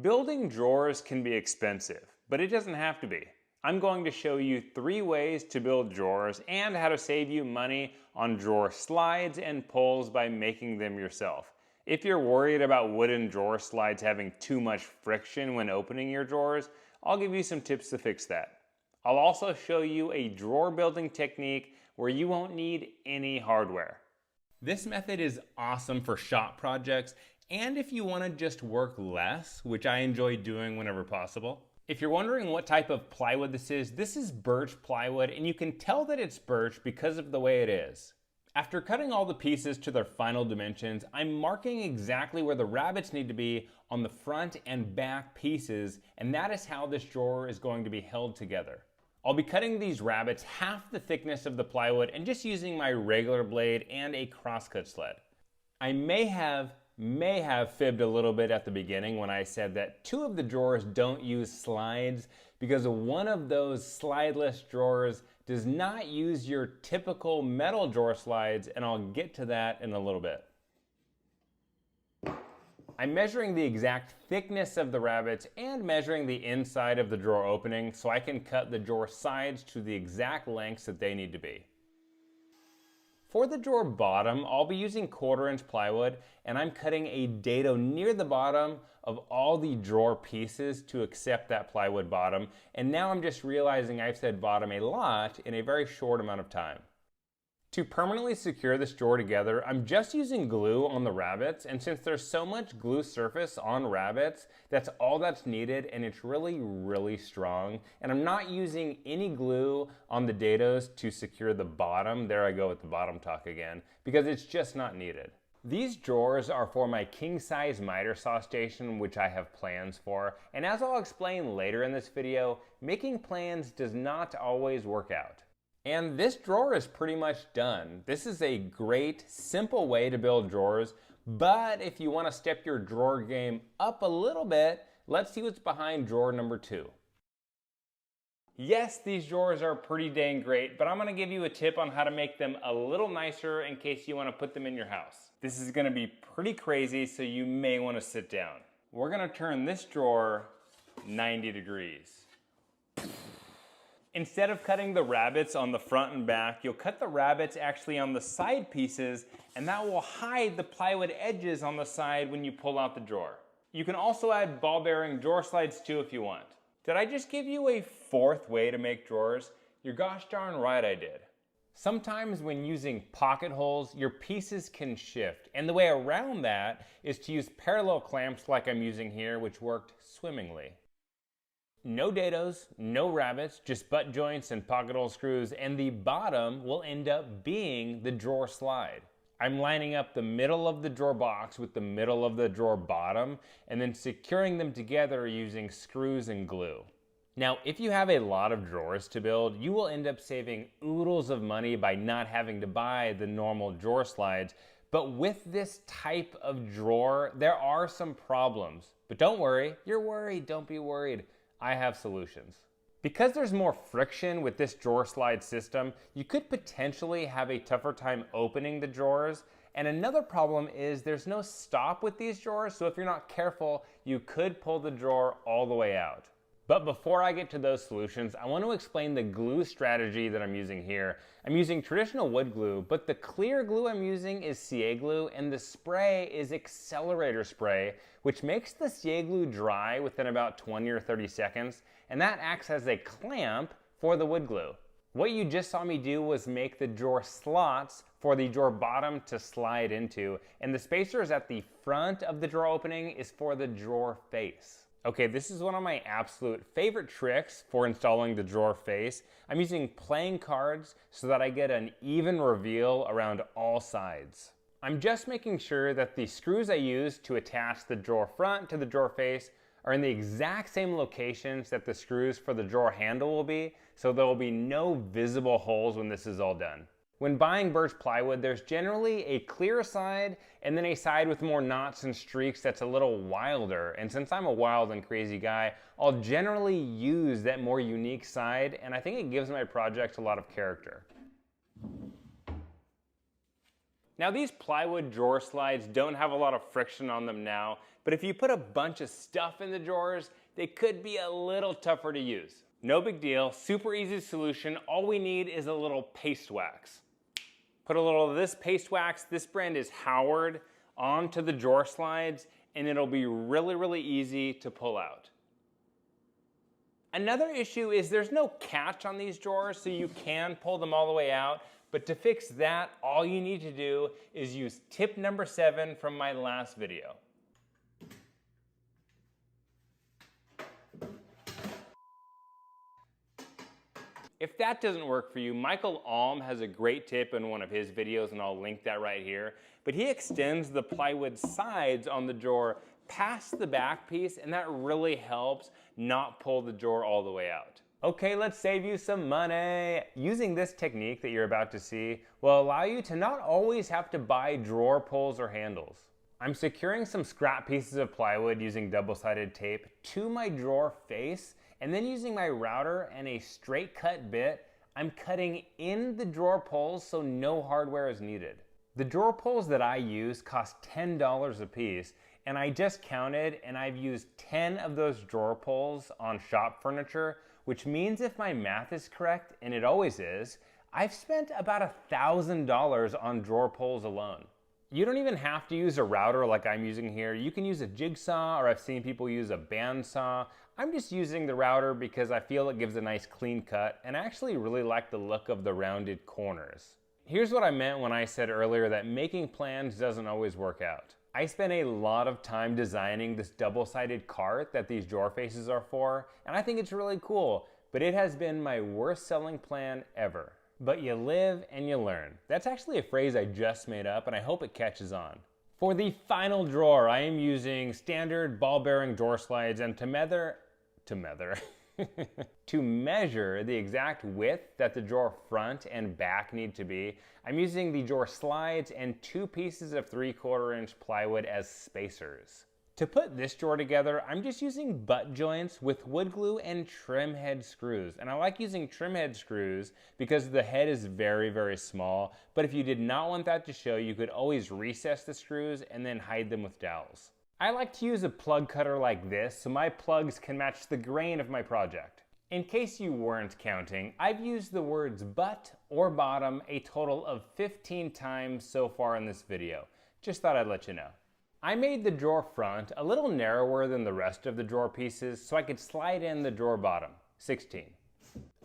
Building drawers can be expensive, but it doesn't have to be. I'm going to show you 3 ways to build drawers and how to save you money on drawer slides and pulls by making them yourself. If you're worried about wooden drawer slides having too much friction when opening your drawers, I'll give you some tips to fix that. I'll also show you a drawer building technique where you won't need any hardware. This method is awesome for shop projects and if you want to just work less, which I enjoy doing whenever possible. If you're wondering what type of plywood this is birch plywood, and you can tell that it's birch because of the way it is. After cutting all the pieces to their final dimensions, I'm marking exactly where the rabbets need to be on the front and back pieces, and that is how this drawer is going to be held together. I'll be cutting these rabbets half the thickness of the plywood and just using my regular blade and a crosscut sled. I may have fibbed a little bit at the beginning when I said that 2 of the drawers don't use slides because one of those slideless drawers does not use your typical metal drawer slides, and I'll get to that in a little bit. I'm measuring the exact thickness of the rabbets and measuring the inside of the drawer opening so I can cut the drawer sides to the exact lengths that they need to be. For the drawer bottom, I'll be using 1/4 inch plywood, and I'm cutting a dado near the bottom of all the drawer pieces to accept that plywood bottom. And now I'm just realizing I've said bottom a lot in a very short amount of time. To permanently secure this drawer together, I'm just using glue on the rabbets, and since there's so much glue surface on rabbets, that's all that's needed, and it's really strong. And I'm not using any glue on the dados to secure the bottom. There I go with the bottom talk again, because it's just not needed. These drawers are for my king-size miter saw station, which I have plans for, and as I'll explain later in this video, making plans does not always work out. And this drawer is pretty much done. This is a great, simple way to build drawers, but if you want to step your drawer game up a little bit, let's see what's behind drawer number 2. Yes, these drawers are pretty dang great, but I'm going to give you a tip on how to make them a little nicer in case you want to put them in your house. This is going to be pretty crazy, so you may want to sit down. We're going to turn this drawer 90 degrees. Instead of cutting the rabbets on the front and back, you'll cut the rabbets actually on the side pieces, and that will hide the plywood edges on the side when you pull out the drawer. You can also add ball bearing drawer slides too if you want. Did I just give you a 4th way to make drawers? You're gosh darn right I did. Sometimes when using pocket holes, your pieces can shift, and the way around that is to use parallel clamps like I'm using here, which worked swimmingly. No dados, no rabbets, just butt joints and pocket hole screws, and the bottom will end up being the drawer slide. I'm lining up the middle of the drawer box with the middle of the drawer bottom, and then securing them together using screws and glue. Now, if you have a lot of drawers to build, you will end up saving oodles of money by not having to buy the normal drawer slides. But with this type of drawer, there are some problems. But don't worry, you're worried, don't be worried. I have solutions. Because there's more friction with this drawer slide system, you could potentially have a tougher time opening the drawers. And another problem is there's no stop with these drawers, so if you're not careful, you could pull the drawer all the way out. But before I get to those solutions, I want to explain the glue strategy that I'm using here. I'm using traditional wood glue, but the clear glue I'm using is CA glue, and the spray is accelerator spray, which makes the CA glue dry within about 20 or 30 seconds, and that acts as a clamp for the wood glue. What you just saw me do was make the drawer slots for the drawer bottom to slide into, and the spacers at the front of the drawer opening is for the drawer face. Okay, this is one of my absolute favorite tricks for installing the drawer face. I'm using playing cards so that I get an even reveal around all sides. I'm just making sure that the screws I use to attach the drawer front to the drawer face are in the exact same locations that the screws for the drawer handle will be, so there will be no visible holes when this is all done. When buying birch plywood, there's generally a clear side and then a side with more knots and streaks that's a little wilder. And since I'm a wild and crazy guy, I'll generally use that more unique side, and I think it gives my project a lot of character. Now these plywood drawer slides don't have a lot of friction on them now But if you put a bunch of stuff in the drawers, they could be a little tougher to use. No big deal, super easy solution. All we need is a little paste wax. Put a little of this paste wax, this brand is Hardwood, onto the drawer slides, and it'll be really, really easy to pull out. Another issue is there's no catch on these drawers, so you can pull them all the way out, but to fix that, all you need to do is use tip number 7 from my last video. If that doesn't work for you, Michael Alm has a great tip in one of his videos, and I'll link that right here. But he extends the plywood sides on the drawer past the back piece, and that really helps not pull the drawer all the way out. Okay, let's save you some money. Using this technique that you're about to see will allow you to not always have to buy drawer pulls or handles. I'm securing some scrap pieces of plywood using double-sided tape to my drawer face, and then using my router and a straight cut bit, I'm cutting in the drawer pulls so no hardware is needed. The drawer pulls that I use cost $10 a piece, and I just counted and I've used 10 of those drawer pulls on shop furniture, which means if my math is correct, and it always is, I've spent about $1,000 on drawer pulls alone. You don't even have to use a router like I'm using here. You can use a jigsaw, or I've seen people use a bandsaw. I'm just using the router because I feel it gives a nice clean cut, and I actually really like the look of the rounded corners. Here's what I meant when I said earlier that making plans doesn't always work out. I spent a lot of time designing this double-sided cart that these drawer faces are for, and I think it's really cool, but it has been my worst selling plan ever. But you live and you learn. That's actually a phrase I just made up, and I hope it catches on. For the final drawer, I am using standard ball bearing drawer slides, and to measure the exact width that the drawer front and back need to be, I'm using the drawer slides and 2 pieces of 3/4 inch plywood as spacers. To put this drawer together, I'm just using butt joints with wood glue and trim head screws. And I like using trim head screws because the head is very, very small. But if you did not want that to show, you could always recess the screws and then hide them with dowels. I like to use a plug cutter like this so my plugs can match the grain of my project. In case you weren't counting, I've used the words butt or bottom a total of 15 times so far in this video. Just thought I'd let you know. I made the drawer front a little narrower than the rest of the drawer pieces so I could slide in the drawer bottom, 16.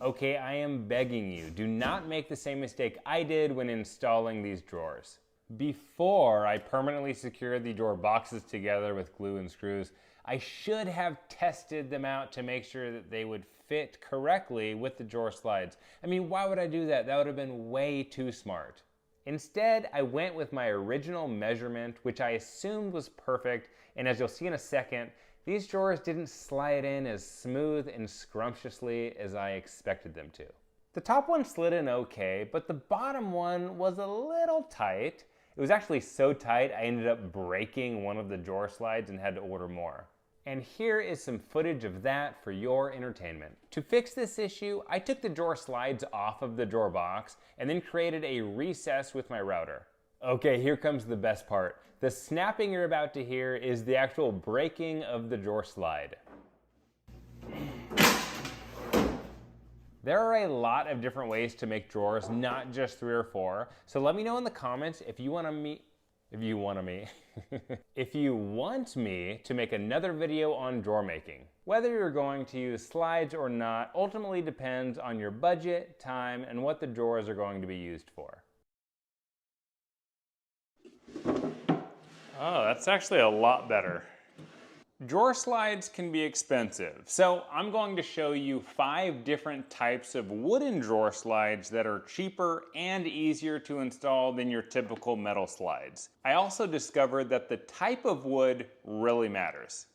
Okay, I am begging you, do not make the same mistake I did when installing these drawers. Before I permanently secured the drawer boxes together with glue and screws, I should have tested them out to make sure that they would fit correctly with the drawer slides. I mean, why would I do that? That would have been way too smart. Instead, I went with my original measurement, which I assumed was perfect, and as you'll see in a second, these drawers didn't slide in as smooth and scrumptiously as I expected them to. The top one slid in okay, but the bottom one was a little tight. It was actually so tight, I ended up breaking one of the drawer slides and had to order more. And here is some footage of that for your entertainment. To fix this issue, I took the drawer slides off of the drawer box and then created a recess with my router. Okay, here comes the best part. The snapping you're about to hear is the actual breaking of the drawer slide. There are a lot of different ways to make drawers, not just 3 or 4. So let me know in the comments if you want me to make another video on drawer making. Whether you're going to use slides or not ultimately depends on your budget, time, and what the drawers are going to be used for. Oh, that's actually a lot better. Drawer slides can be expensive, so I'm going to show you 5 different types of wooden drawer slides that are cheaper and easier to install than your typical metal slides. I also discovered that the type of wood really matters.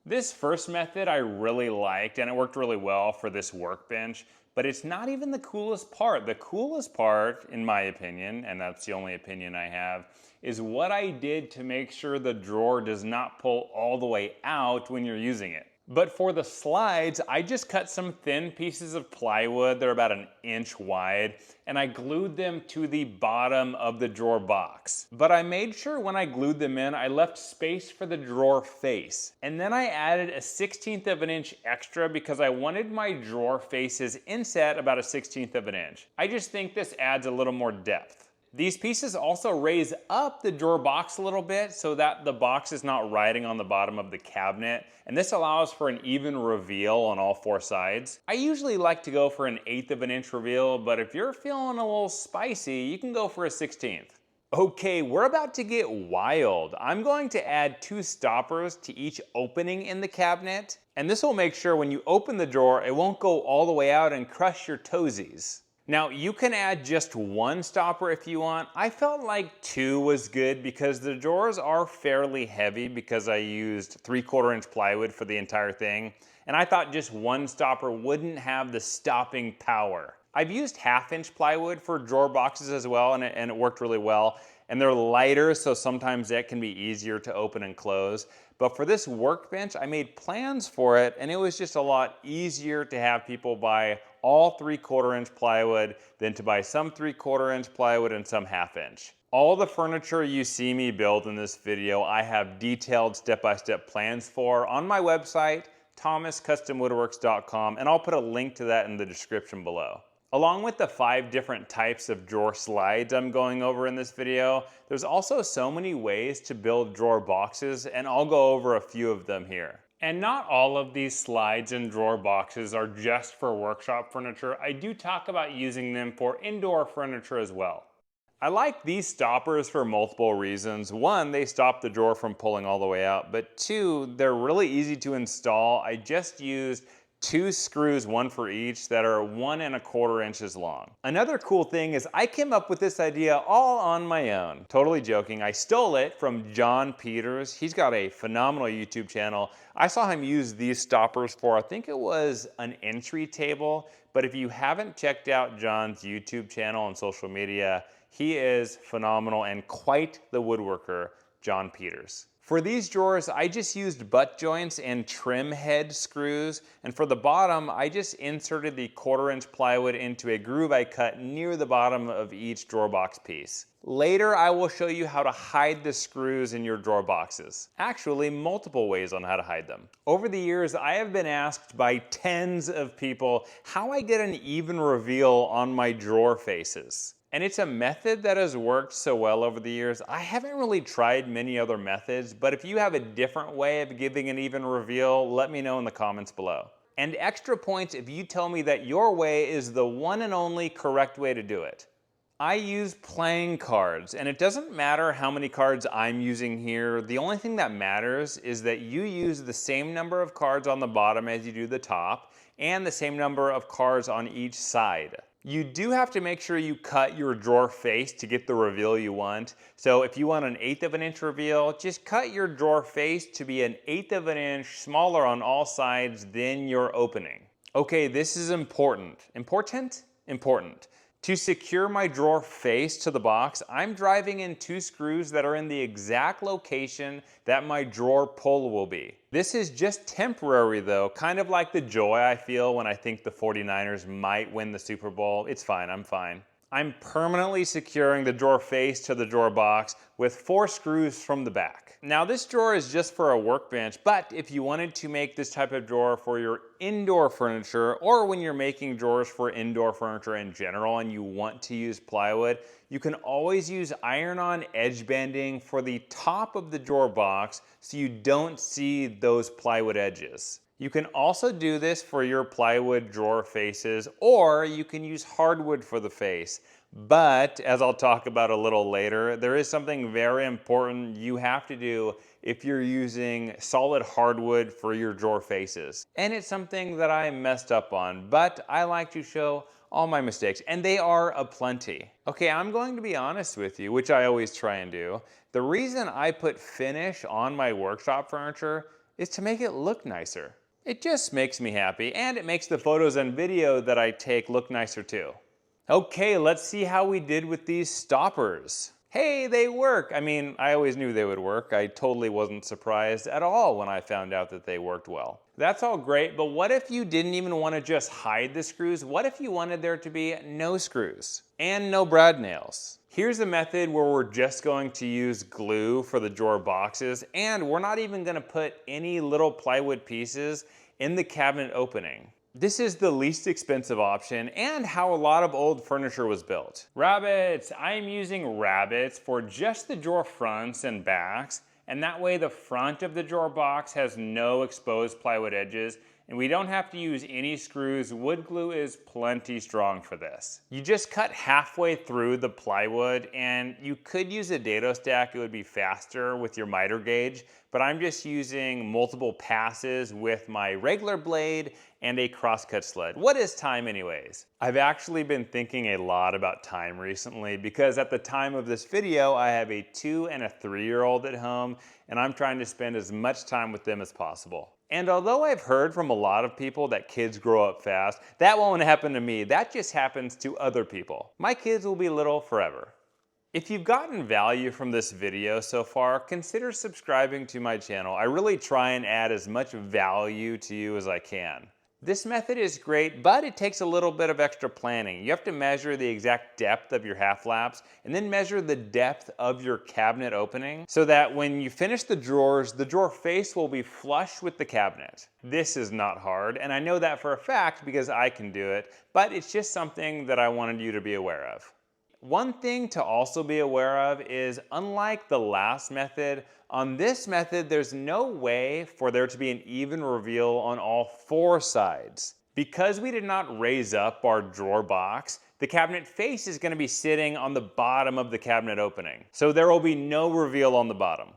This first method I really liked, and it worked really well for this workbench. But it's not even the coolest part. The coolest part, in my opinion, and that's the only opinion I have, is what I did to make sure the drawer does not pull all the way out when you're using it. But for the slides, I just cut some thin pieces of plywood, they're about 1 inch wide, and I glued them to the bottom of the drawer box. But I made sure when I glued them in, I left space for the drawer face. And then I added a 1/16 of an inch extra because I wanted my drawer faces inset about a 1/16 of an inch. I just think this adds a little more depth. These pieces also raise up the drawer box a little bit so that the box is not riding on the bottom of the cabinet, and this allows for an even reveal on all 4 sides. I usually like to go for an 1/8 of an inch reveal, but if you're feeling a little spicy, you can go for a 1/16. Okay, we're about to get wild. I'm going to add 2 stoppers to each opening in the cabinet, and this will make sure when you open the drawer, it won't go all the way out and crush your toesies. Now, you can add just 1 stopper if you want. I felt like 2 was good because the drawers are fairly heavy because I used 3/4 inch plywood for the entire thing, and I thought just 1 stopper wouldn't have the stopping power. I've used 1/2 inch plywood for drawer boxes as well, and it worked really well. And they're lighter, so sometimes that can be easier to open and close. But for this workbench, I made plans for it, and it was just a lot easier to have people buy all 3/4 inch plywood than to buy some 3/4 inch plywood and some 1/2 inch. All the furniture you see me build in this video, I have detailed step-by-step plans for on my website, thomascustomwoodworks.com, and I'll put a link to that in the description below. Along with the 5 different types of drawer slides I'm going over in this video, there's also so many ways to build drawer boxes, and I'll go over a few of them here. And not all of these slides and drawer boxes are just for workshop furniture. I do talk about using them for indoor furniture as well. I like these stoppers for multiple reasons. 1, they stop the drawer from pulling all the way out, but 2, they're really easy to install. I just used 2 screws, 1 for each, that are 1 1/4 inches long. Another cool thing is I came up with this idea all on my own. Totally joking. I stole it from John Peters. He's got a phenomenal YouTube channel. I saw him use these stoppers for, I think it was an entry table, but if you haven't checked out John's YouTube channel on social media, he is phenomenal and quite the woodworker, John Peters. For these drawers, I just used butt joints and trim head screws, and for the bottom, I just inserted the 1/4 inch plywood into a groove I cut near the bottom of each drawer box piece. Later, I will show you how to hide the screws in your drawer boxes. Actually, multiple ways on how to hide them. Over the years, I have been asked by tens of people how I get an even reveal on my drawer faces. And it's a method that has worked so well over the years. I haven't really tried many other methods, but if you have a different way of giving an even reveal, let me know in the comments below. And extra points if you tell me that your way is the one and only correct way to do it. I use playing cards, and it doesn't matter how many cards I'm using here. The only thing that matters is that you use the same number of cards on the bottom as you do the top, and the same number of cards on each side. You do have to make sure you cut your drawer face to get the reveal you want. So if you want an 1/8 of an inch reveal, just cut your drawer face to be an 1/8 of an inch smaller on all sides than your opening. Okay, this is important. Important? Important. To secure my drawer face to the box, I'm driving in 2 screws that are in the exact location that my drawer pull will be. This is just temporary though, kind of like the joy I feel when I think the 49ers might win the Super Bowl. It's fine, I'm fine. I'm permanently securing the drawer face to the drawer box with 4 screws from the back. Now this drawer is just for a workbench, but if you wanted to make this type of drawer for your indoor furniture, or when you're making drawers for indoor furniture in general and you want to use plywood, you can always use iron-on edge banding for the top of the drawer box so you don't see those plywood edges. You can also do this for your plywood drawer faces, or you can use hardwood for the face. But, as I'll talk about a little later, there is something very important you have to do if you're using solid hardwood for your drawer faces. And it's something that I messed up on, but I like to show all my mistakes, and they are aplenty. Okay, I'm going to be honest with you, which I always try and do. The reason I put finish on my workshop furniture is to make it look nicer. It just makes me happy, and it makes the photos and video that I take look nicer too. Okay, let's see how we did with these stoppers. Hey, they work! I mean, I always knew they would work. I totally wasn't surprised at all when I found out that they worked well. That's all great, but what if you didn't even want to just hide the screws? What if you wanted there to be no screws and no brad nails? Here's a method where we're just going to use glue for the drawer boxes, and we're not even going to put any little plywood pieces in the cabinet opening. This is the least expensive option and how a lot of old furniture was built. Rabbets! I'm using rabbets for just the drawer fronts and backs, and that way the front of the drawer box has no exposed plywood edges, and we don't have to use any screws. Wood glue is plenty strong for this. You just cut halfway through the plywood, and you could use a dado stack. It would be faster with your miter gauge, but I'm just using multiple passes with my regular blade and a crosscut sled. What is time anyways? I've actually been thinking a lot about time recently because at the time of this video, I have a 2- and 3-year-old at home, and I'm trying to spend as much time with them as possible. And although I've heard from a lot of people that kids grow up fast, that won't happen to me. That just happens to other people. My kids will be little forever. If you've gotten value from this video so far, consider subscribing to my channel. I really try and add as much value to you as I can. This method is great, but it takes a little bit of extra planning. You have to measure the exact depth of your half laps and then measure the depth of your cabinet opening so that when you finish the drawers, the drawer face will be flush with the cabinet. This is not hard, and I know that for a fact because I can do it, but it's just something that I wanted you to be aware of. One thing to also be aware of is, unlike the last method, on this method there's no way for there to be an even reveal on all 4 sides. Because we did not raise up our drawer box, the cabinet face is going to be sitting on the bottom of the cabinet opening. So there will be no reveal on the bottom.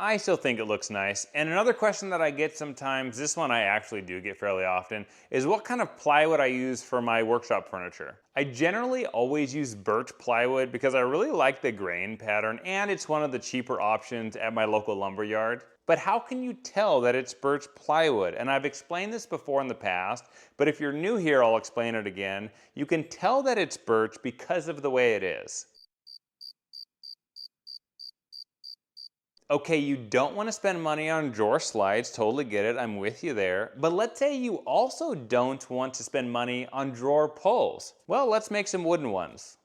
I still think it looks nice. And another question that I get sometimes, this one I actually do get fairly often, is what kind of plywood I use for my workshop furniture. I generally always use birch plywood because I really like the grain pattern and it's one of the cheaper options at my local lumber yard. But how can you tell that it's birch plywood? And I've explained this before in the past, but if you're new here, I'll explain it again. You can tell that it's birch because of the way it is. Okay, you don't want to spend money on drawer slides, totally get it, I'm with you there. But let's say you also don't want to spend money on drawer pulls. Well, let's make some wooden ones.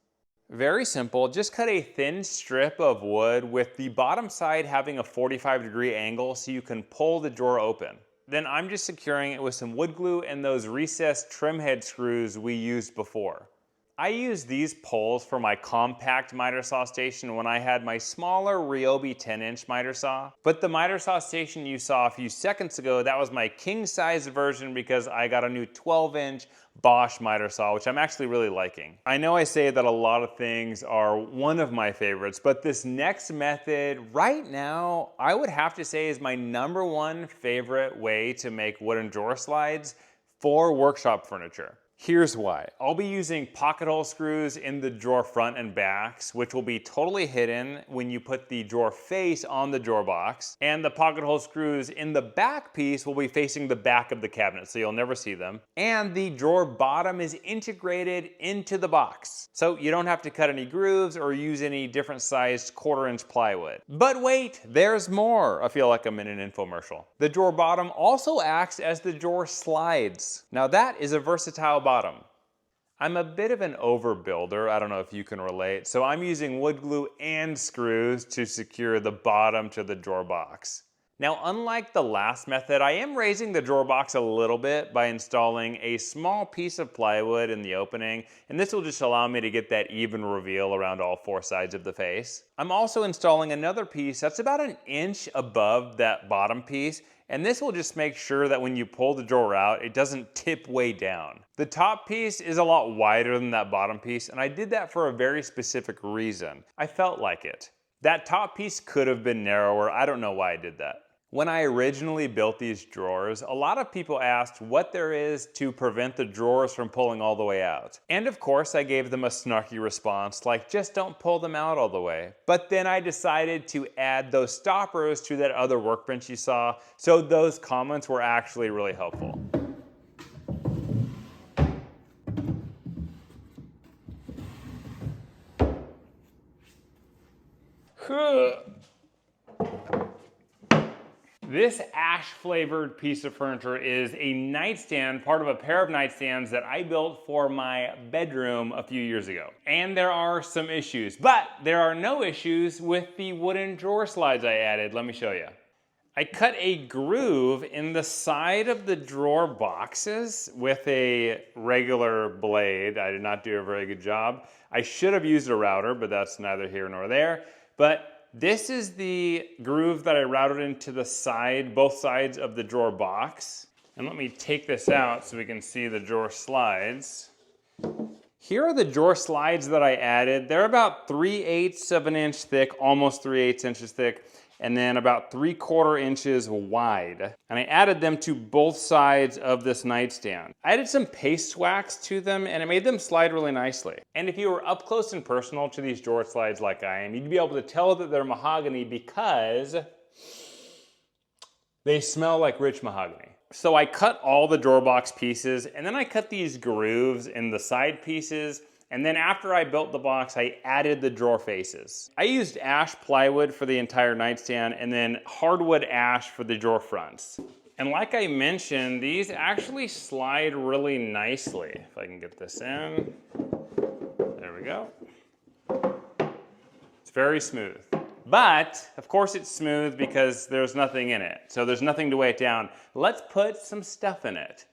Very simple, just cut a thin strip of wood with the bottom side having a 45-degree angle so you can pull the drawer open. Then I'm just securing it with some wood glue and those recessed trim head screws we used before. I used these poles for my compact miter saw station when I had my smaller Ryobi 10-inch miter saw. But the miter saw station you saw a few seconds ago, that was my king-size version because I got a new 12-inch Bosch miter saw, which I'm actually really liking. I know I say that a lot of things are one of my favorites, but this next method right now, I would have to say is my #1 favorite way to make wooden drawer slides for workshop furniture. Here's why. I'll be using pocket hole screws in the drawer front and backs, which will be totally hidden when you put the drawer face on the drawer box. And the pocket hole screws in the back piece will be facing the back of the cabinet, so you'll never see them. And the drawer bottom is integrated into the box, so you don't have to cut any grooves or use any different sized 1/4-inch plywood. But wait, there's more. I feel like I'm in an infomercial. The drawer bottom also acts as the drawer slides. Now that is a versatile bottom. I'm a bit of an overbuilder, I don't know if you can relate, so I'm using wood glue and screws to secure the bottom to the drawer box. Now, unlike the last method, I am raising the drawer box a little bit by installing a small piece of plywood in the opening, and this will just allow me to get that even reveal around all 4 sides of the face. I'm also installing another piece that's about 1 inch above that bottom piece, and this will just make sure that when you pull the drawer out, it doesn't tip way down. The top piece is a lot wider than that bottom piece, and I did that for a very specific reason. I felt like it. That top piece could have been narrower, I don't know why I did that. When I originally built these drawers, a lot of people asked what there is to prevent the drawers from pulling all the way out. And of course, I gave them a snarky response like, just don't pull them out all the way. But then I decided to add those stoppers to that other workbench you saw, so those comments were actually really helpful. This ash-flavored piece of furniture is a nightstand, part of a pair of nightstands that I built for my bedroom a few years ago. And there are some issues, but there are no issues with the wooden drawer slides I added. Let me show you. I cut a groove in the side of the drawer boxes with a regular blade. I did not do a very good job. I should have used a router, but that's neither here nor there. But this is the groove that I routed into the side, both sides of the drawer box. And let me take this out so we can see the drawer slides. Here are the drawer slides that I added. They're about 3/8 of an inch thick, almost 3/8 inches thick, and then about 3/4 inches wide. And I added them to both sides of this nightstand. I added some paste wax to them and it made them slide really nicely. And if you were up close and personal to these drawer slides like I am, you'd be able to tell that they're mahogany because they smell like rich mahogany. So I cut all the drawer box pieces and then I cut these grooves in the side pieces. And then after I built the box, I added the drawer faces. I used ash plywood for the entire nightstand and then hardwood ash for the drawer fronts. And like I mentioned, these actually slide really nicely. If I can get this in. There we go. It's very smooth. But, of course it's smooth because there's nothing in it. So there's nothing to weigh it down. Let's put some stuff in it.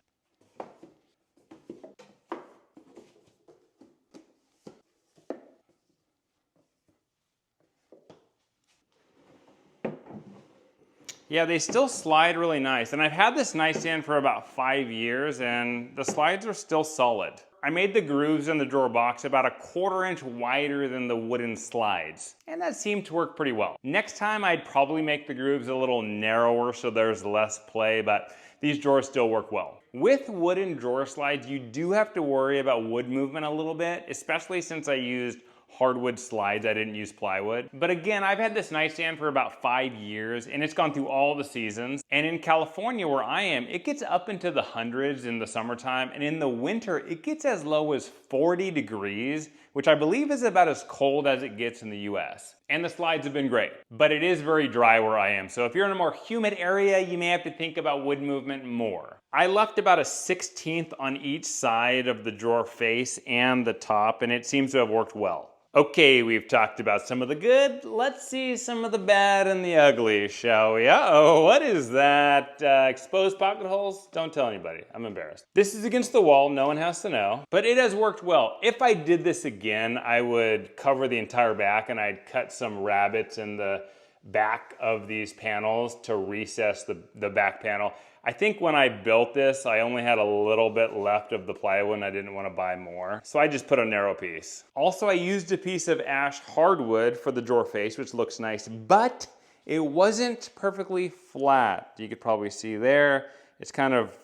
Yeah, they still slide really nice. And I've had this nightstand for about 5 years and the slides are still solid. I made the grooves in the drawer box about 1/4 inch wider than the wooden slides. And that seemed to work pretty well. Next time I'd probably make the grooves a little narrower so there's less play, but these drawers still work well. With wooden drawer slides, you do have to worry about wood movement a little bit, especially since I used hardwood slides. I didn't use plywood. But again, I've had this nightstand for about 5 years and it's gone through all the seasons. And in California where I am, it gets up into the hundreds in the summertime, and in the winter, it gets as low as 40 degrees, which I believe is about as cold as it gets in the US. And the slides have been great, but it is very dry where I am. So if you're in a more humid area, you may have to think about wood movement more. I left about 1/16 on each side of the drawer face and the top, and it seems to have worked well. Okay, we've talked about some of the good. Let's see some of the bad and the ugly, shall we? Uh-oh, what is that? Exposed pocket holes? Don't tell anybody, I'm embarrassed. This is against the wall, no one has to know, but it has worked well. If I did this again, I would cover the entire back and I'd cut some rabbets in the back of these panels to recess the back panel. I think when I built this, I only had a little bit left of the plywood and I didn't want to buy more. So I just put a narrow piece. Also, I used a piece of ash hardwood for the drawer face, which looks nice, but it wasn't perfectly flat. You could probably see there, it's kind of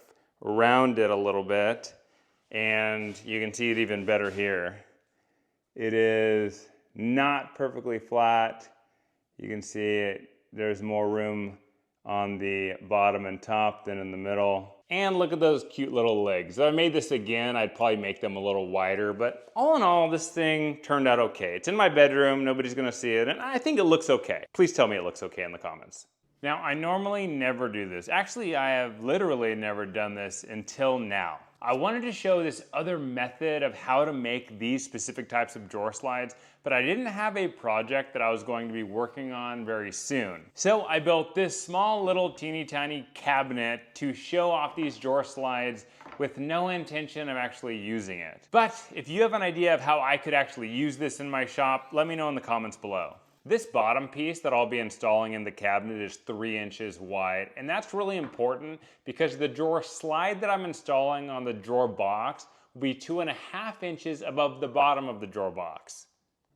rounded a little bit, and you can see it even better here. It is not perfectly flat. You can see it, there's more room on the bottom and top than in the middle. And look at those cute little legs. If I made this again, I'd probably make them a little wider, but all in all, this thing turned out okay. It's in my bedroom, nobody's gonna see it, and I think it looks okay. Please tell me it looks okay in the comments. Now, I normally never do this. Actually, I have literally never done this until now. I wanted to show this other method of how to make these specific types of drawer slides, but I didn't have a project that I was going to be working on very soon. So I built this small little teeny tiny cabinet to show off these drawer slides with no intention of actually using it. But if you have an idea of how I could actually use this in my shop, let me know in the comments below. This bottom piece that I'll be installing in the cabinet is 3 inches wide, and that's really important because the drawer slide that I'm installing on the drawer box will be 2.5 inches above the bottom of the drawer box.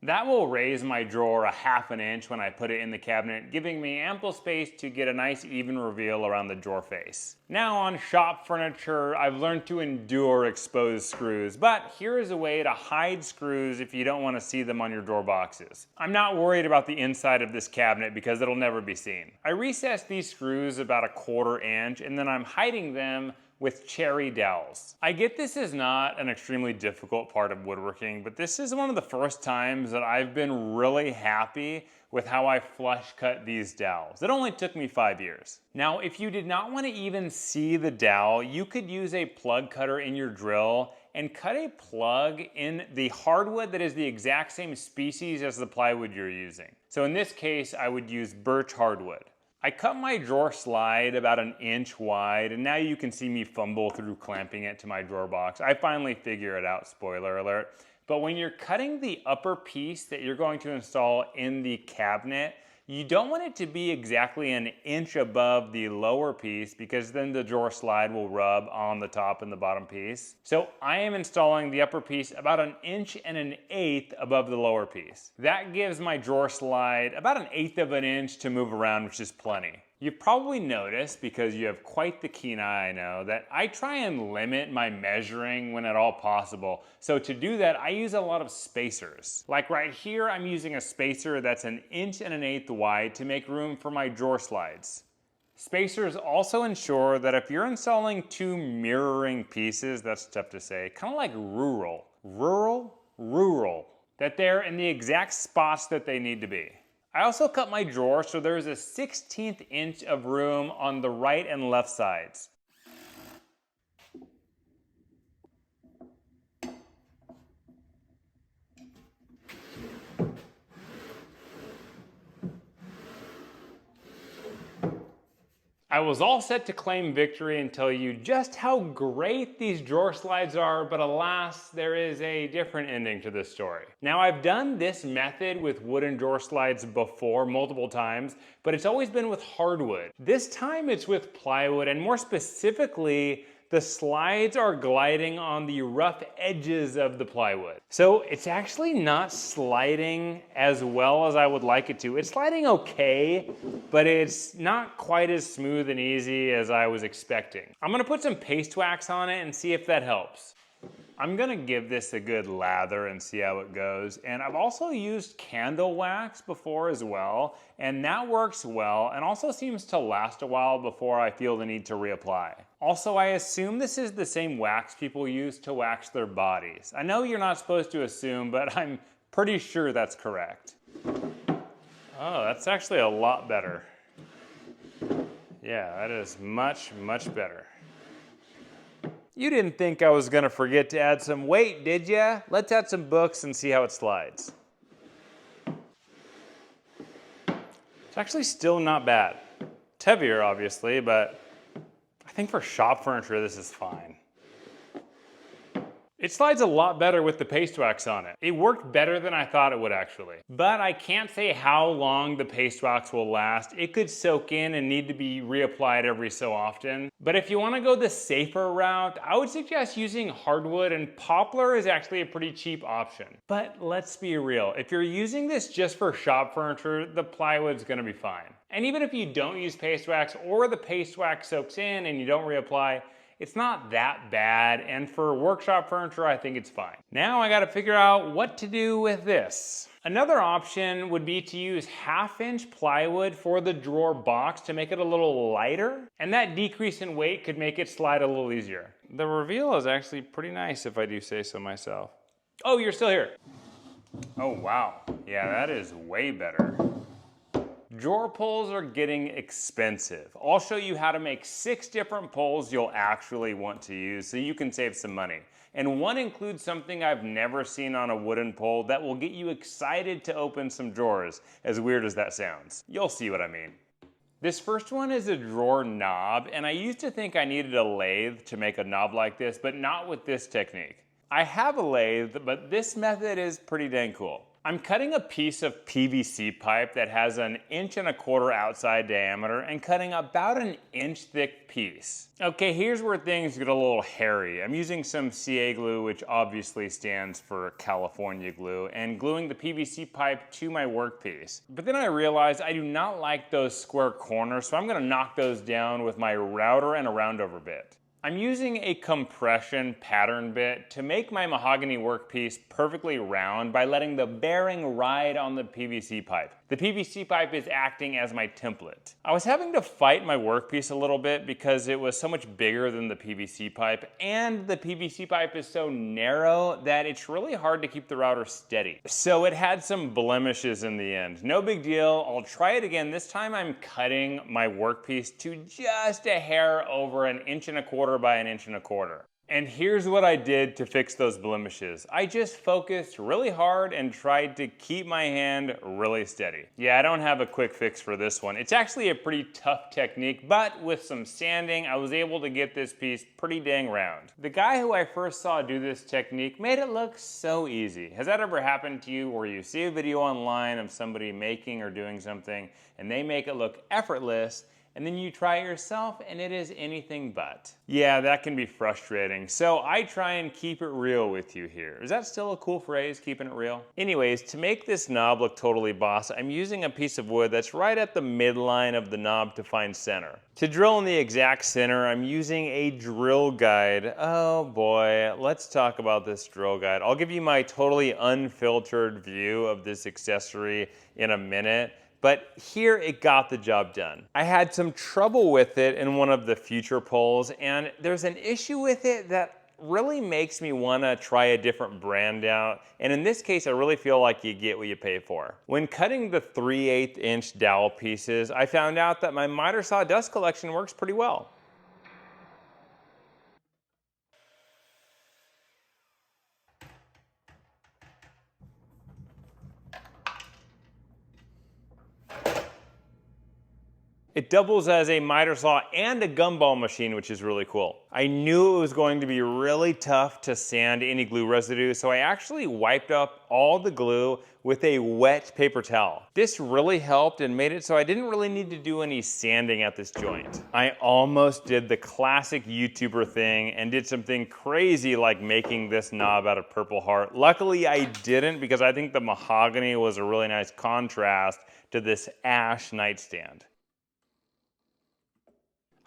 That will raise my drawer a ½ inch when I put it in the cabinet, giving me ample space to get a nice even reveal around the drawer face. Now on shop furniture, I've learned to endure exposed screws, but here is a way to hide screws if you don't want to see them on your drawer boxes. I'm not worried about the inside of this cabinet because it'll never be seen. I recessed these screws about ¼ inch and then I'm hiding them with cherry dowels. I get this is not an extremely difficult part of woodworking, but this is one of the first times that I've been really happy with how I flush cut these dowels. It only took me 5 years. Now, if you did not want to even see the dowel, you could use a plug cutter in your drill and cut a plug in the hardwood that is the exact same species as the plywood you're using. So in this case, I would use birch hardwood. I cut my drawer slide about 1 inch wide, and now you can see me fumble through clamping it to my drawer box. I finally figure it out, spoiler alert. But when you're cutting the upper piece that you're going to install in the cabinet, you don't want it to be exactly 1 inch above the lower piece because then the drawer slide will rub on the top and the bottom piece. So I am installing the upper piece about 1 1/8 inches above the lower piece. That gives my drawer slide about 1/8 of an inch to move around, which is plenty. You've probably noticed, because you have quite the keen eye, I know, that I try and limit my measuring when at all possible. So to do that, I use a lot of spacers. Like right here, I'm using a spacer that's 1 1/8 inches wide to make room for my drawer slides. Spacers also ensure that if you're installing two mirroring pieces, that's tough to say, kind of like rural, that they're in the exact spots that they need to be. I also cut my drawer so there's a 1/16 inch of room on the right and left sides. I was all set to claim victory and tell you just how great these drawer slides are, but alas, there is a different ending to this story. Now, I've done this method with wooden drawer slides before multiple times, but it's always been with hardwood. This time it's with plywood, and more specifically, the slides are gliding on the rough edges of the plywood. So it's actually not sliding as well as I would like it to. It's sliding okay, but it's not quite as smooth and easy as I was expecting. I'm gonna put some paste wax on it and see if that helps. I'm gonna give this a good lather and see how it goes. And I've also used candle wax before as well, and that works well and also seems to last a while before I feel the need to reapply. Also, I assume this is the same wax people use to wax their bodies. I know you're not supposed to assume, but I'm pretty sure that's correct. Oh, that's actually a lot better. Yeah, that is much, much better. You didn't think I was gonna forget to add some weight, did ya? Let's add some books and see how it slides. It's actually still not bad. It's heavier, obviously, but I think for shop furniture, this is fine. It slides a lot better with the paste wax on it. It worked better than I thought it would actually. But I can't say how long the paste wax will last. It could soak in and need to be reapplied every so often. But if you want to go the safer route, I would suggest using hardwood, and poplar is actually a pretty cheap option. But let's be real, if you're using this just for shop furniture, the plywood's gonna be fine. And even if you don't use paste wax or the paste wax soaks in and you don't reapply, it's not that bad, and for workshop furniture, I think it's fine. Now I gotta figure out what to do with this. Another option would be to use 1/2 inch plywood for the drawer box to make it a little lighter, and that decrease in weight could make it slide a little easier. The reveal is actually pretty nice if I do say so myself. Oh, you're still here. Oh wow, yeah, that is way better. Drawer pulls are getting expensive. I'll show you how to make 6 different pulls you'll actually want to use so you can save some money. And one includes something I've never seen on a wooden pull that will get you excited to open some drawers, as weird as that sounds. You'll see what I mean. This first one is a drawer knob, and I used to think I needed a lathe to make a knob like this, but not with this technique. I have a lathe, but this method is pretty dang cool. I'm cutting a piece of PVC pipe that has an 1.25 inch outside diameter and cutting about an 1-inch thick piece. Okay, here's where things get a little hairy. I'm using some CA glue, which obviously stands for California glue, and gluing the PVC pipe to my workpiece. But then I realized I do not like those square corners, so I'm gonna knock those down with my router and a roundover bit. I'm using a compression pattern bit to make my mahogany workpiece perfectly round by letting the bearing ride on the PVC pipe. The PVC pipe is acting as my template. I was having to fight my workpiece a little bit because it was so much bigger than the PVC pipe, and the PVC pipe is so narrow that it's really hard to keep the router steady. So it had some blemishes in the end. No big deal, I'll try it again. This time I'm cutting my workpiece to just a hair over an 1.25 inch by an 1.25 inch. And here's what I did to fix those blemishes. I just focused really hard and tried to keep my hand really steady. Yeah, I don't have a quick fix for this one. It's actually a pretty tough technique, but with some sanding, I was able to get this piece pretty dang round. The guy who I first saw do this technique made it look so easy. Has that ever happened to you where you see a video online of somebody making or doing something and they make it look effortless, and then you try it yourself and it is anything but? Yeah, that can be frustrating. So I try and keep it real with you here. Is that still a cool phrase, keeping it real? Anyways, to make this knob look totally boss, I'm using a piece of wood that's right at the midline of the knob to find center. To drill in the exact center, I'm using a drill guide. Oh boy, let's talk about this drill guide. I'll give you my totally unfiltered view of this accessory in a minute. But here it got the job done. I had some trouble with it in one of the future polls, and there's an issue with it that really makes me wanna try a different brand out. And in this case, I really feel like you get what you pay for. When cutting the 3/8 inch dowel pieces, I found out that my miter saw dust collection works pretty well. It doubles as a miter saw and a gumball machine, which is really cool. I knew it was going to be really tough to sand any glue residue, so I actually wiped up all the glue with a wet paper towel. This really helped and made it so I didn't really need to do any sanding at this joint. I almost did the classic YouTuber thing and did something crazy like making this knob out of Purple Heart. Luckily I didn't, because I think the mahogany was a really nice contrast to this ash nightstand.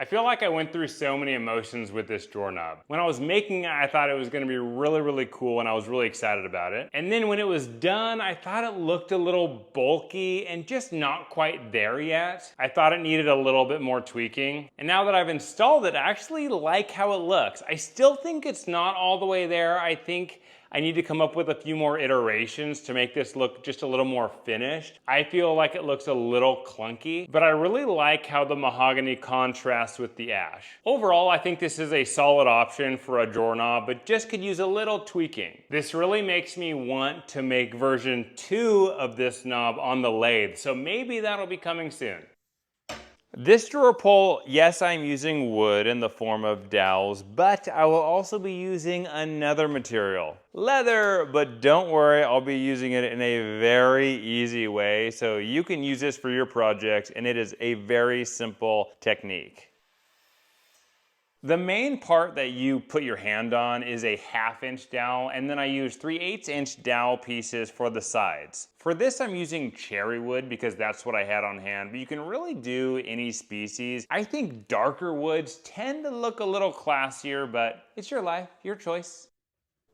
I feel like I went through so many emotions with this drawer knob. When I was making it, I thought it was gonna be really, really cool and I was really excited about it. And then when it was done, I thought it looked a little bulky and just not quite there yet. I thought it needed a little bit more tweaking. And now that I've installed it, I actually like how it looks. I still think it's not all the way there. I think I need to come up with a few more iterations to make this look just a little more finished. I feel like it looks a little clunky, but I really like how the mahogany contrasts with the ash. Overall, I think this is a solid option for a drawer knob, but just could use a little tweaking. This really makes me want to make version 2 of this knob on the lathe, so maybe that'll be coming soon. This drawer pull, yes, I'm using wood in the form of dowels, but I will also be using another material. Leather, but don't worry, I'll be using it in a very easy way, so you can use this for your projects, and it is a very simple technique. The main part that you put your hand on is a 1/2 inch dowel, and then I use 3/8 inch dowel pieces for the sides. For this, I'm using cherry wood because that's what I had on hand, but you can really do any species. I think darker woods tend to look a little classier, but it's your life, your choice.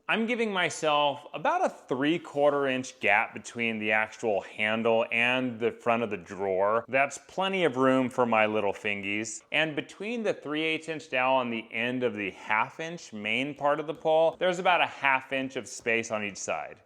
I'm giving myself about a 3/4 inch gap between the actual handle and the front of the drawer. That's plenty of room for my little fingies. And between the 3/8 inch dowel and the end of the 1/2 inch main part of the pole, there's about a 1/2 inch of space on each side.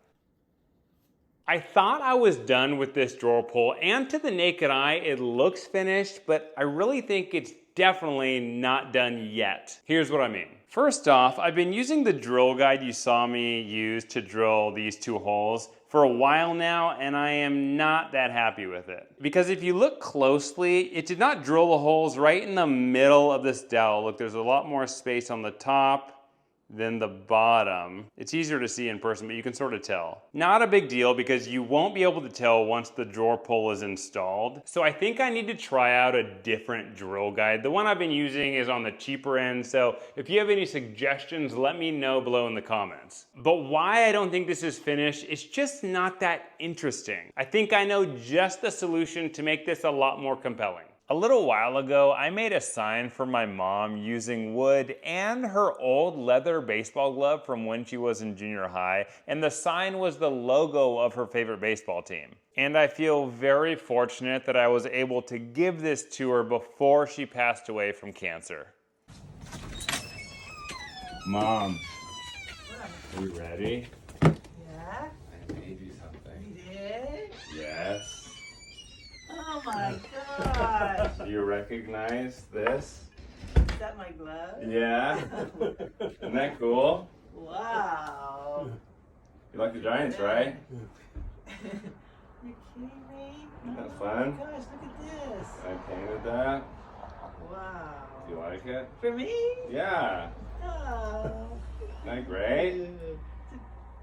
I thought I was done with this drawer pull, and to the naked eye, it looks finished, but I really think it's definitely not done yet. Here's what I mean. First off, I've been using the drill guide you saw me use to drill these 2 holes for a while now, and I am not that happy with it. Because if you look closely, it did not drill the holes right in the middle of this dowel. Look, there's a lot more space on the top than the bottom. It's easier to see in person, but you can sort of tell. Not a big deal because you won't be able to tell once the drawer pull is installed. So I think I need to try out a different drill guide. The one I've been using is on the cheaper end, so if you have any suggestions, let me know below in the comments. But why I don't think this is finished, it's just not that interesting. I think I know just the solution to make this a lot more compelling. A little while ago, I made a sign for my mom using wood and her old leather baseball glove from when she was in junior high, and the sign was the logo of her favorite baseball team. And I feel very fortunate that I was able to give this to her before she passed away from cancer. Mom, are you ready? Yeah? I made you something. You did? Yes. Oh my gosh. Do you recognize this? Is that my glove? Yeah. Isn't that cool? Wow. You like the Giants, right? You kidding me? Isn't that Oh fun? my gosh, look at this. I painted that. Wow. Do you like it? For me? Yeah. Oh. Isn't that great?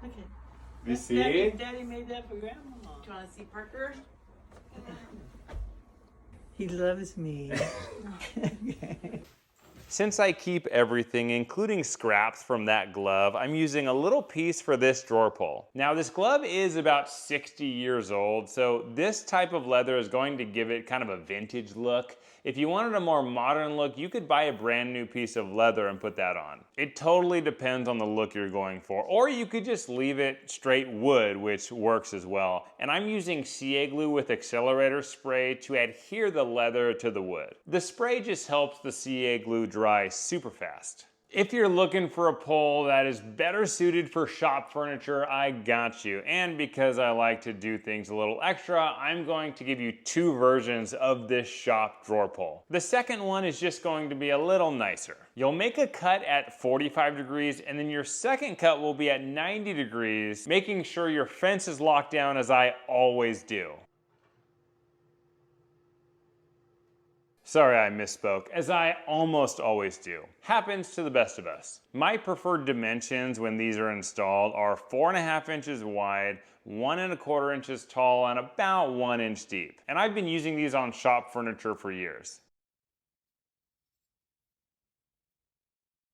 Look at You see? Daddy made that for Grandma. Do you want to see Parker? He loves me. Since I keep everything, including scraps from that glove, I'm using a little piece for this drawer pull. Now this glove is about 60 years old, so this type of leather is going to give it kind of a vintage look. If you wanted a more modern look, you could buy a brand new piece of leather and put that on. It totally depends on the look you're going for, or you could just leave it straight wood, which works as well. And I'm using CA glue with accelerator spray to adhere the leather to the wood. The spray just helps the CA glue dry super fast. If you're looking for a pole that is better suited for shop furniture, I got you. And because I like to do things a little extra, I'm going to give you two versions of this shop drawer pole. The second one is just going to be a little nicer. You'll make a cut at 45 degrees and then your second cut will be at 90 degrees, making sure your fence is locked down as I always do. Sorry, I misspoke, as I almost always do. Happens to the best of us. My preferred dimensions when these are installed are 4.5 inches wide, 1¼ inches tall, and about 1 inch deep. And I've been using these on shop furniture for years.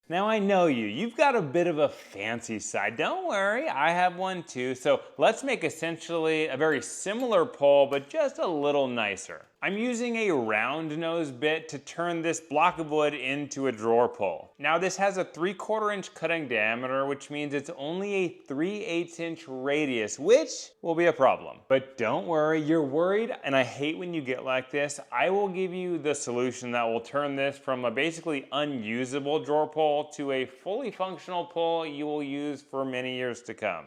Now I know you've got a bit of a fancy side. Don't worry, I have one too. So let's make essentially a very similar pole, but just a little nicer. I'm using a round nose bit to turn this block of wood into a drawer pole. Now this has a 3/4 inch cutting diameter, which means it's only a 3/8 inch radius, which will be a problem. But don't worry, you're worried, and I hate when you get like this. I will give you the solution that will turn this from a basically unusable drawer pole to a fully functional pole you will use for many years to come.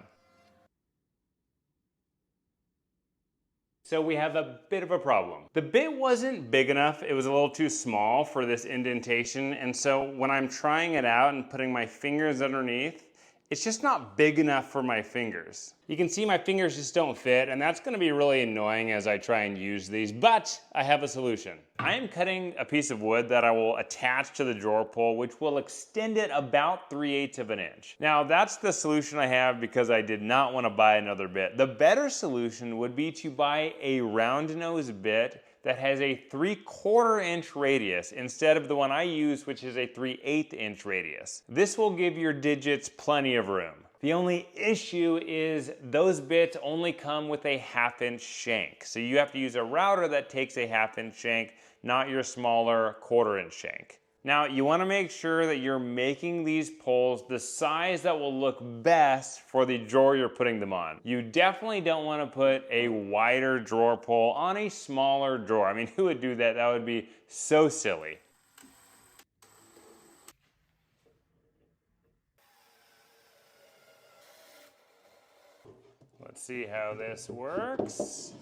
So we have a bit of a problem. The bit wasn't big enough, it was a little too small for this indentation, and so when I'm trying it out and putting my fingers underneath, it's just not big enough for my fingers. You can see my fingers just don't fit, and that's gonna be really annoying as I try and use these, but I have a solution. I am cutting a piece of wood that I will attach to the drawer pole, which will extend it about 3/8 of an inch. Now that's the solution I have because I did not want to buy another bit. The better solution would be to buy a round nose bit that has a 3/4 inch radius instead of the one I use, which is a 3/8 inch radius. This will give your digits plenty of room. The only issue is those bits only come with a 1/2 inch shank. So you have to use a router that takes a 1/2 inch shank, not your smaller 1/4 inch shank. Now you want to make sure that you're making these poles the size that will look best for the drawer you're putting them on. You definitely don't want to put a wider drawer pole on a smaller drawer. I mean, who would do that? That would be so silly. Let's see how this works.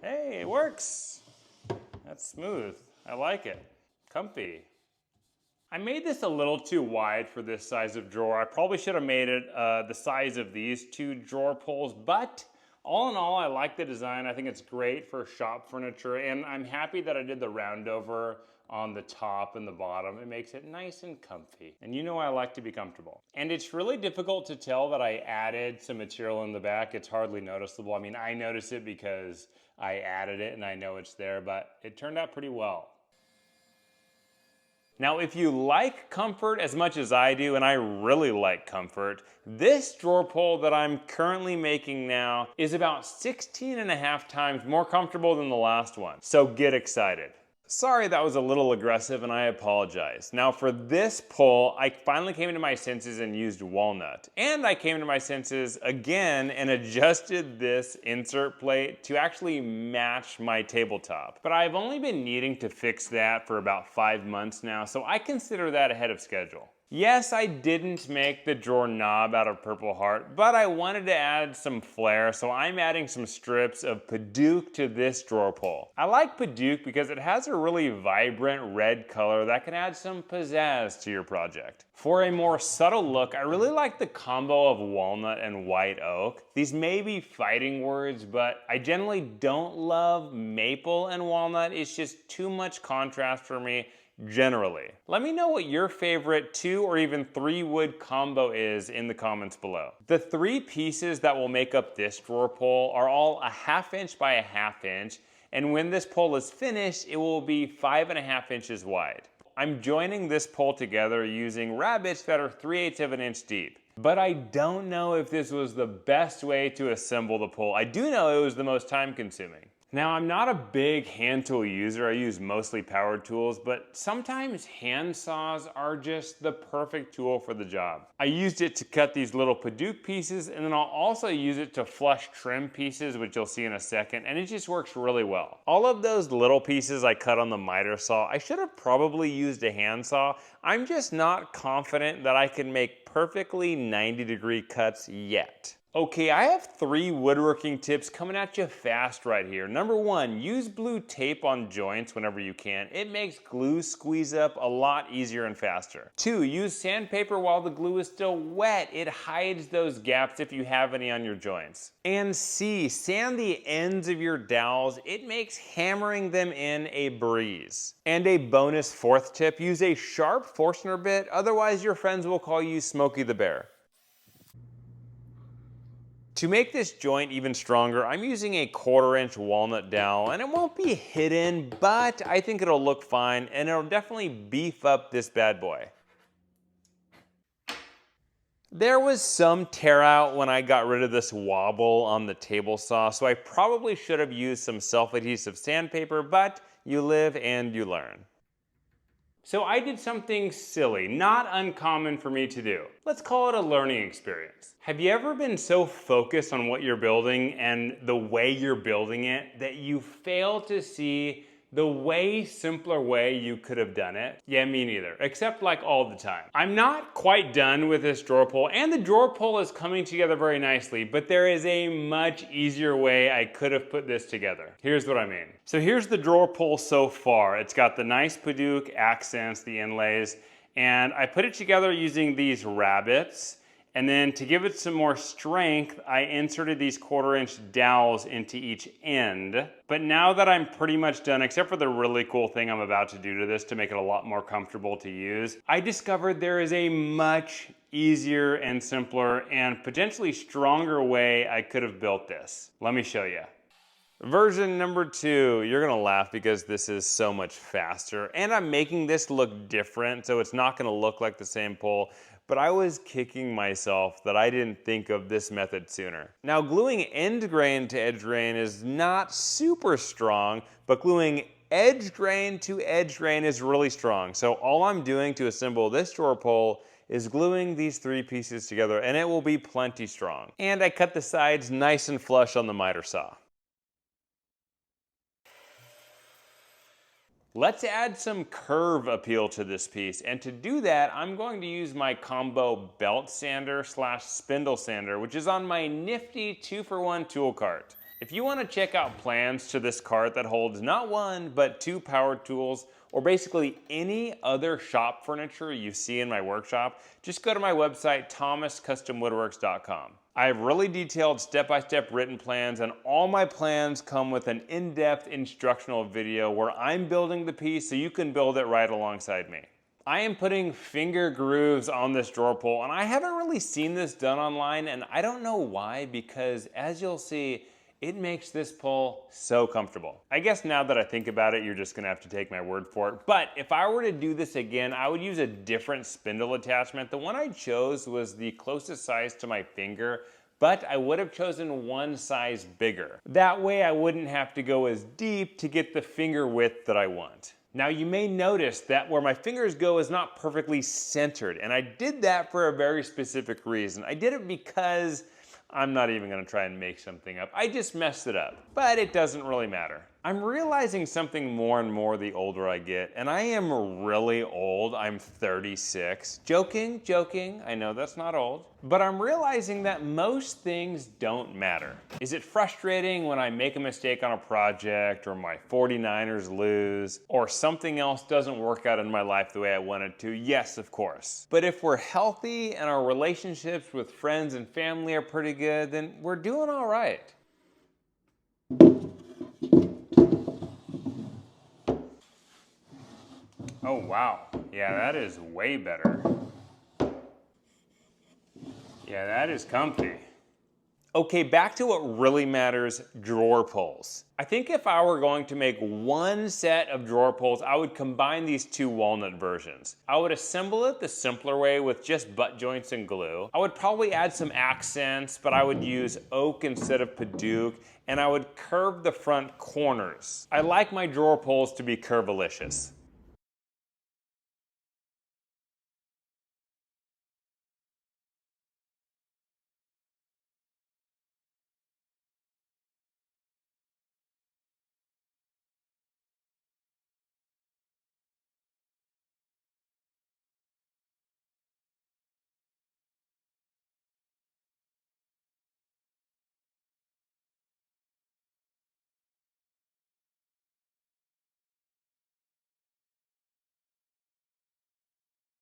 Hey, it works. That's smooth. I like it. Comfy. I made this a little too wide for this size of drawer. I probably should have made it the size of these two drawer pulls, but all in all, I like the design. I think it's great for shop furniture, and I'm happy that I did the round over on the top and the bottom. It makes it nice and comfy. And you know I like to be comfortable. And it's really difficult to tell that I added some material in the back. It's hardly noticeable. I mean, I notice it because I added it and I know it's there, but it turned out pretty well. Now, if you like comfort as much as I do, and I really like comfort, this drawer pull that I'm currently making now is about 16.5 times more comfortable than the last one. So get excited. Sorry that was a little aggressive and I apologize. Now for this pull, I finally came to my senses and used walnut. And I came to my senses again and adjusted this insert plate to actually match my tabletop. But I've only been needing to fix that for about 5 months now, so I consider that ahead of schedule. Yes, I didn't make the drawer knob out of Purple Heart, but I wanted to add some flair, so I'm adding some strips of Padauk to this drawer pull. I like Padauk because it has a really vibrant red color that can add some pizzazz to your project. For a more subtle look, I really like the combo of walnut and white oak. These may be fighting words, but I generally don't love maple and walnut. It's just too much contrast for me. Generally. Let me know what your favorite 2 or even 3 wood combo is in the comments below. The 3 pieces that will make up this drawer pull are all 1/2 inch by 1/2 inch, and when this pull is finished, it will be 5.5 inches wide. I'm joining this pull together using rabbets that are 3/8 of an inch deep. But I don't know if this was the best way to assemble the pull. I do know it was the most time consuming. Now, I'm not a big hand tool user. I use mostly power tools, but sometimes hand saws are just the perfect tool for the job. I used it to cut these little Padauk pieces, and then I'll also use it to flush trim pieces, which you'll see in a second, and it just works really well. All of those little pieces I cut on the miter saw, I should have probably used a hand saw. I'm just not confident that I can make perfectly 90-degree cuts yet. Okay, I have 3 woodworking tips coming at you fast right here. Number 1, use blue tape on joints whenever you can. It makes glue squeeze up a lot easier and faster. 2, use sandpaper while the glue is still wet. It hides those gaps if you have any on your joints. And C, sand the ends of your dowels. It makes hammering them in a breeze. And a bonus 4th tip, use a sharp Forstner bit, otherwise your friends will call you Smokey the Bear. To make this joint even stronger, I'm using a 1/4 inch walnut dowel, and it won't be hidden, but I think it'll look fine, and it'll definitely beef up this bad boy. There was some tear out when I got rid of this wobble on the table saw, so I probably should have used some self-adhesive sandpaper, but you live and you learn. So I did something silly, not uncommon for me to do. Let's call it a learning experience. Have you ever been so focused on what you're building and the way you're building it that you fail to see the way simpler way you could have done it? Yeah, me neither, except like all the time. I'm not quite done with this drawer pull, and the drawer pull is coming together very nicely, but there is a much easier way I could have put this together. Here's what I mean. So here's the drawer pull so far. It's got the nice Padauk accents, the inlays, and I put it together using these rabbets. And then to give it some more strength, I inserted these 1/4 inch dowels into each end. But now that I'm pretty much done, except for the really cool thing I'm about to do to this to make it a lot more comfortable to use, I discovered there is a much easier and simpler and potentially stronger way I could have built this. Let me show you. Version number 2, you're gonna laugh because this is so much faster, and I'm making this look different, so it's not gonna look like the same pull, but I was kicking myself that I didn't think of this method sooner. Now, gluing end grain to edge grain is not super strong, but gluing edge grain to edge grain is really strong. So all I'm doing to assemble this drawer pull is gluing these 3 pieces together, and it will be plenty strong. And I cut the sides nice and flush on the miter saw. Let's add some curve appeal to this piece, and to do that, I'm going to use my combo belt sander / spindle sander, which is on my nifty 2-for-1 tool cart. If you want to check out plans to this cart that holds not one, but 2 power tools, or basically any other shop furniture you see in my workshop, just go to my website, thomascustomwoodworks.com. I have really detailed step-by-step written plans, and all my plans come with an in-depth instructional video where I'm building the piece so you can build it right alongside me. I am putting finger grooves on this drawer pull, and I haven't really seen this done online, and I don't know why, because as you'll see, it makes this pull so comfortable. I guess now that I think about it, you're just gonna have to take my word for it. But if I were to do this again, I would use a different spindle attachment. The one I chose was the closest size to my finger, but I would have chosen one size bigger. That way I wouldn't have to go as deep to get the finger width that I want. Now you may notice that where my fingers go is not perfectly centered, and I did that for a very specific reason. I did it because I'm not even gonna try and make something up. I just messed it up, but it doesn't really matter. I'm realizing something more and more the older I get, and I am really old. I'm 36. Joking, joking, I know that's not old, but I'm realizing that most things don't matter. Is it frustrating when I make a mistake on a project, or my 49ers lose, or something else doesn't work out in my life the way I want it to? Yes, of course. But if we're healthy and our relationships with friends and family are pretty good, then we're doing all right. Oh wow, yeah, that is way better. Yeah, that is comfy. Okay, back to what really matters, drawer pulls. I think if I were going to make one set of drawer pulls, I would combine these 2 walnut versions. I would assemble it the simpler way with just butt joints and glue. I would probably add some accents, but I would use oak instead of padauk, and I would curve the front corners. I like my drawer pulls to be curvilicious.